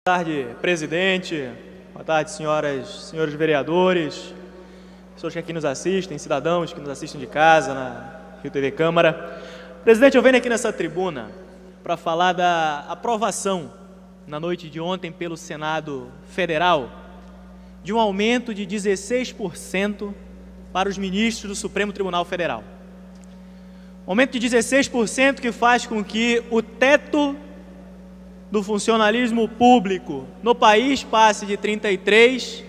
Boa tarde, presidente. Boa tarde, senhores vereadores, pessoas que aqui nos assistem, cidadãos que nos assistem de casa, na Rio TV Câmara. Presidente, eu venho aqui nessa tribuna para falar da aprovação, na noite de ontem, pelo Senado Federal, de um aumento de 16% para os ministros do Supremo Tribunal Federal. Um aumento de 16% que faz com que o teto do funcionalismo público no país passe de 33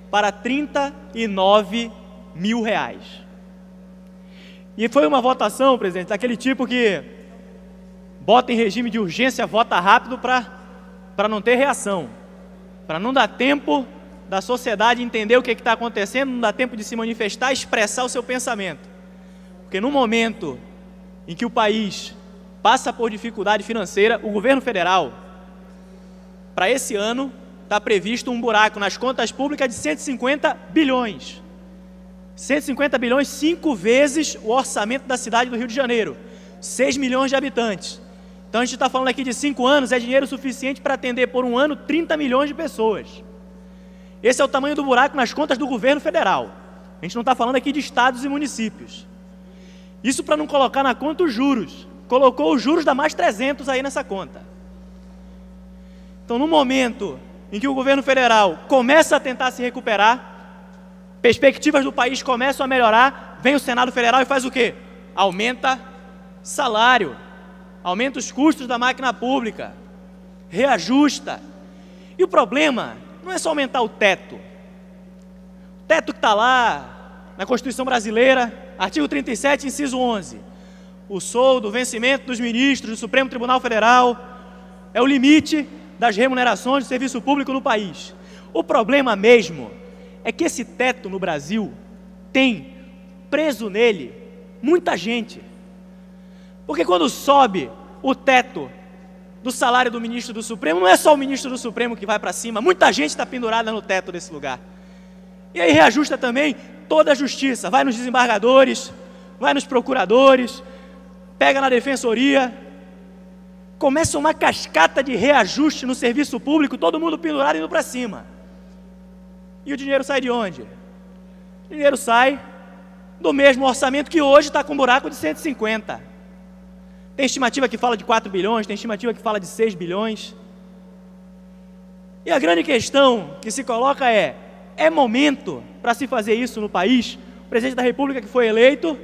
para 39 mil reais. E foi uma votação, presidente, daquele tipo que bota em regime de urgência, vota rápido para não ter reação, para não dar tempo da sociedade entender o que está acontecendo, não dá tempo de se manifestar, expressar o seu pensamento. Porque no momento em que o país passa por dificuldade financeira, o governo federal, para esse ano, está previsto um buraco nas contas públicas de 150 bilhões. 150 bilhões, 5 vezes o orçamento da cidade do Rio de Janeiro, 6 milhões de habitantes. Então a gente está falando aqui de 5 anos, é dinheiro suficiente para atender por um ano 30 milhões de pessoas. Esse é o tamanho do buraco nas contas do governo federal. A gente não está falando aqui de estados e municípios. Isso para não colocar na conta os juros. Colocou os juros da mais 300 aí nessa conta. Então, no momento em que o governo federal começa a tentar se recuperar, perspectivas do país começam a melhorar, vem o Senado Federal e faz o quê? Aumenta salário, aumenta os custos da máquina pública, reajusta. E o problema não é só aumentar o teto. O teto que está lá na Constituição Brasileira, artigo 37, inciso 11. O soldo, o vencimento dos ministros do Supremo Tribunal Federal é o limite das remunerações do serviço público no país. O problema mesmo é que esse teto no Brasil tem preso nele muita gente. Porque quando sobe o teto do salário do ministro do Supremo, não é só o ministro do Supremo que vai para cima, muita gente está pendurada no teto desse lugar. E aí reajusta também toda a justiça, vai nos desembargadores, vai nos procuradores, pega na defensoria, começa uma cascata de reajuste no serviço público, todo mundo pendurado indo para cima. E o dinheiro sai de onde? O dinheiro sai do mesmo orçamento que hoje está com um buraco de 150. Tem estimativa que fala de 4 bilhões, tem estimativa que fala de 6 bilhões. E a grande questão que se coloca é momento para se fazer isso no país? O presidente da República que foi eleito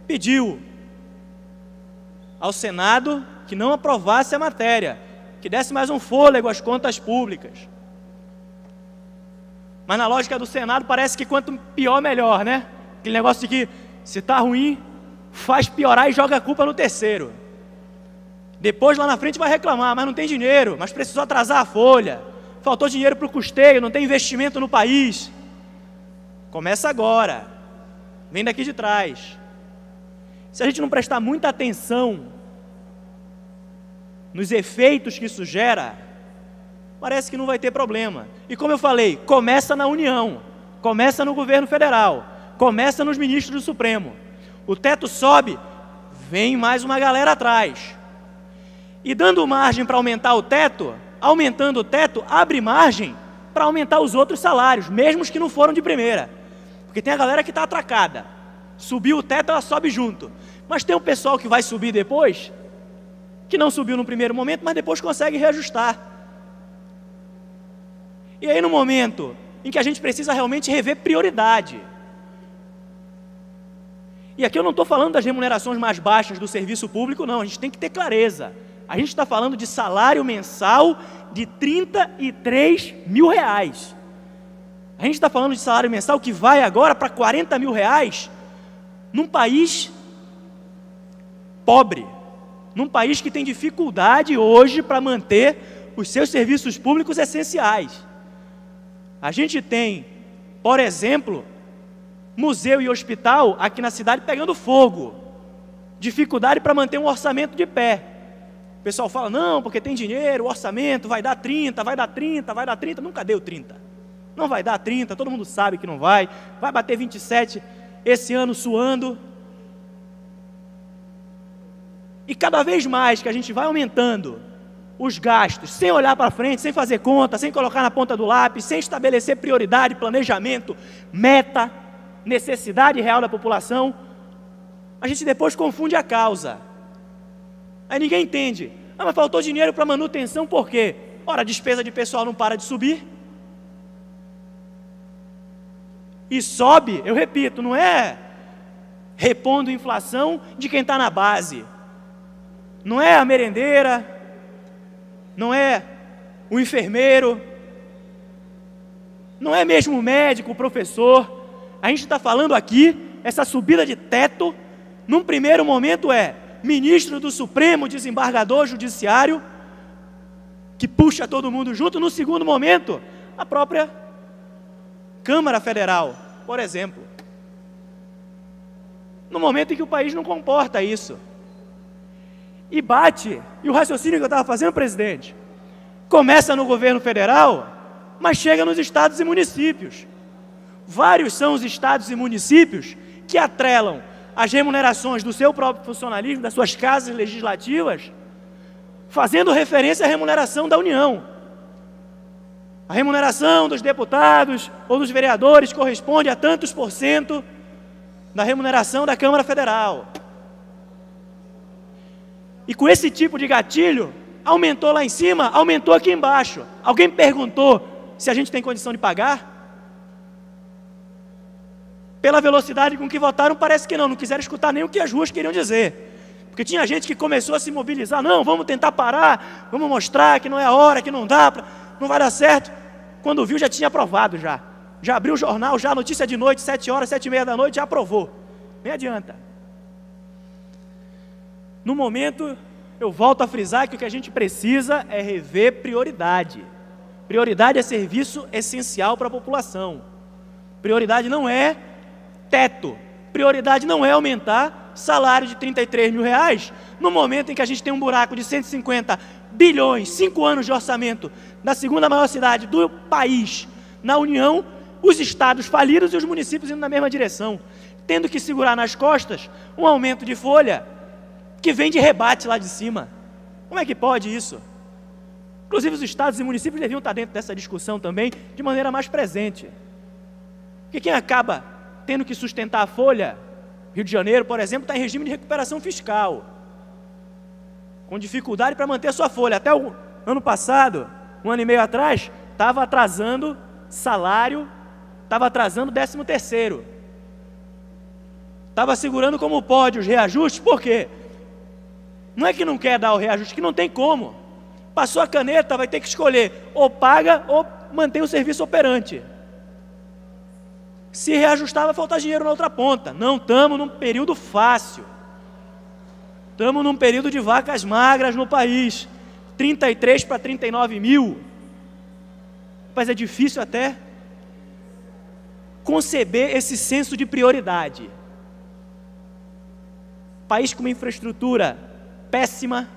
pediu ao Senado que não aprovasse a matéria, que desse mais um fôlego às contas públicas. Mas na lógica do Senado parece que quanto pior, melhor, né? Aquele negócio de que se está ruim, faz piorar e joga a culpa no terceiro. Depois lá na frente vai reclamar, mas não tem dinheiro, mas precisou atrasar a folha, faltou dinheiro para o custeio, não tem investimento no país. Começa agora, vem daqui de trás. Se a gente não prestar muita atenção nos efeitos que isso gera, parece que não vai ter problema. E como eu falei, começa na União, começa no governo federal, começa nos ministros do Supremo. O teto sobe, vem mais uma galera atrás. E dando margem para aumentar o teto, aumentando o teto, abre margem para aumentar os outros salários, mesmo os que não foram de primeira. Porque tem a galera que está atracada. Subiu o teto, ela sobe junto. Mas tem o pessoal que vai subir depois, que não subiu no primeiro momento, mas depois consegue reajustar. E aí no momento em que a gente precisa realmente rever prioridade. E aqui eu não estou falando das remunerações mais baixas do serviço público, não, a gente tem que ter clareza. A gente está falando de salário mensal de 33 mil reais. A gente está falando de salário mensal que vai agora para 40 mil reais num país pobre, num país que tem dificuldade hoje para manter os seus serviços públicos essenciais. A gente tem, por exemplo, museu e hospital aqui na cidade pegando fogo, dificuldade para manter um orçamento de pé. O pessoal fala, não, porque tem dinheiro, o orçamento vai dar 30, vai dar 30, vai dar 30, nunca deu 30. Não vai dar 30, todo mundo sabe que não vai bater 27 esse ano suando. E cada vez mais que a gente vai aumentando os gastos, sem olhar para frente, sem fazer conta, sem colocar na ponta do lápis, sem estabelecer prioridade, planejamento, meta, necessidade real da população, a gente depois confunde a causa. Aí ninguém entende. Ah, mas faltou dinheiro para manutenção, por quê? Ora, a despesa de pessoal não para de subir. E sobe, eu repito, não é repondo inflação de quem está na base. Não é a merendeira, não é o enfermeiro, não é mesmo o médico, o professor. A gente está falando aqui, essa subida de teto, num primeiro momento é ministro do Supremo, desembargador judiciário, que puxa todo mundo junto. No segundo momento, a própria Câmara Federal, por exemplo. No momento em que o país não comporta isso. E bate, e o raciocínio que eu estava fazendo, presidente, começa no governo federal, mas chega nos estados e municípios. Vários são os estados e municípios que atrelam as remunerações do seu próprio funcionalismo, das suas casas legislativas, fazendo referência à remuneração da União. A remuneração dos deputados ou dos vereadores corresponde a tantos por cento da remuneração da Câmara Federal. E com esse tipo de gatilho, aumentou lá em cima, aumentou aqui embaixo. Alguém perguntou se a gente tem condição de pagar? Pela velocidade com que votaram, parece que não quiseram escutar nem o que as ruas queriam dizer. Porque tinha gente que começou a se mobilizar, não, vamos tentar parar, vamos mostrar que não é a hora, que não dá, não vai dar certo. Quando viu, já tinha aprovado já. Já abriu o jornal, já notícia de noite, 7 horas, 7h30 da noite, já aprovou. Nem adianta. No momento, eu volto a frisar que o que a gente precisa é rever prioridade. Prioridade é serviço essencial para a população. Prioridade não é teto. Prioridade não é aumentar salário de 33 mil reais no momento em que a gente tem um buraco de 150 bilhões, 5 anos de orçamento da segunda maior cidade do país na União, os estados falidos e os municípios indo na mesma direção, tendo que segurar nas costas um aumento de folha que vem de rebate lá de cima. Como é que pode isso? Inclusive os estados e municípios deviam estar dentro dessa discussão também de maneira mais presente. Porque quem acaba tendo que sustentar a folha, Rio de Janeiro, por exemplo, está em regime de recuperação fiscal, com dificuldade para manter a sua folha. Até o ano passado, 1 ano e meio atrás, estava atrasando salário, estava atrasando 13º. Estava segurando como pode os reajustes, por quê? Não é que não quer dar o reajuste, que não tem como. Passou a caneta, vai ter que escolher, ou paga ou mantém o serviço operante. Se reajustar, vai faltar dinheiro na outra ponta. Não estamos num período fácil. Estamos num período de vacas magras no país. 33 para 39 mil. Mas é difícil até conceber esse senso de prioridade. País com uma infraestrutura péssima.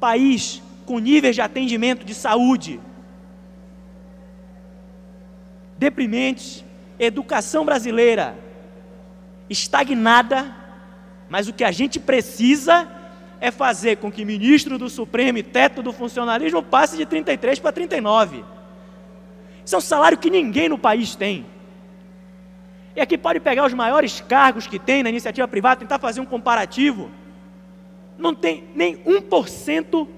País com níveis de atendimento de saúde deprimentes, educação brasileira estagnada, mas o que a gente precisa é fazer com que ministro do Supremo e teto do funcionalismo passe de 33 para 39. Isso é um salário que ninguém no país tem. E aqui pode pegar os maiores cargos que tem na iniciativa privada, tentar fazer um comparativo. Não tem nem 1%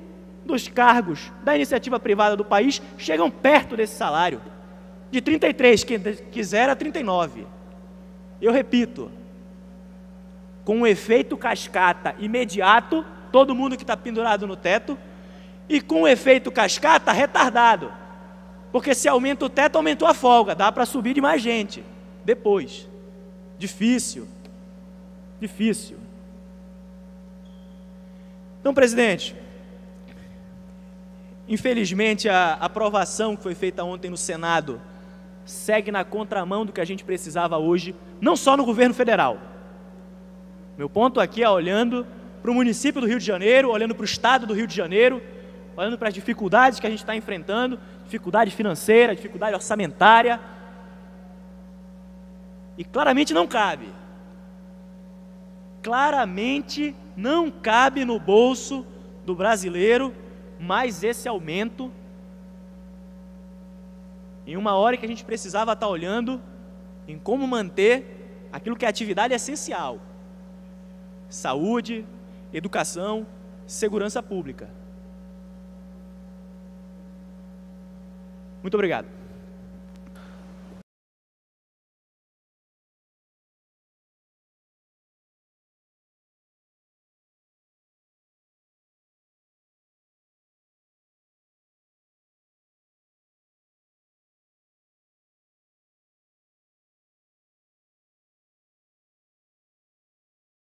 dos cargos da iniciativa privada do país chegam perto desse salário. De 33, quem quiser, a 39. Eu repito, com um efeito cascata imediato, todo mundo que está pendurado no teto, e com um efeito cascata retardado, porque se aumenta o teto, aumentou a folga, dá para subir de mais gente, depois. Difícil. Então, presidente, infelizmente a aprovação que foi feita ontem no Senado segue na contramão do que a gente precisava hoje, não só no governo federal. Meu ponto aqui é olhando para o município do Rio de Janeiro, olhando para o estado do Rio de Janeiro, olhando para as dificuldades que a gente está enfrentando, dificuldade financeira, dificuldade orçamentária, e claramente não cabe no bolso do brasileiro, mais esse aumento, em uma hora que a gente precisava estar olhando em como manter aquilo que é atividade essencial: saúde, educação, segurança pública. Muito obrigado.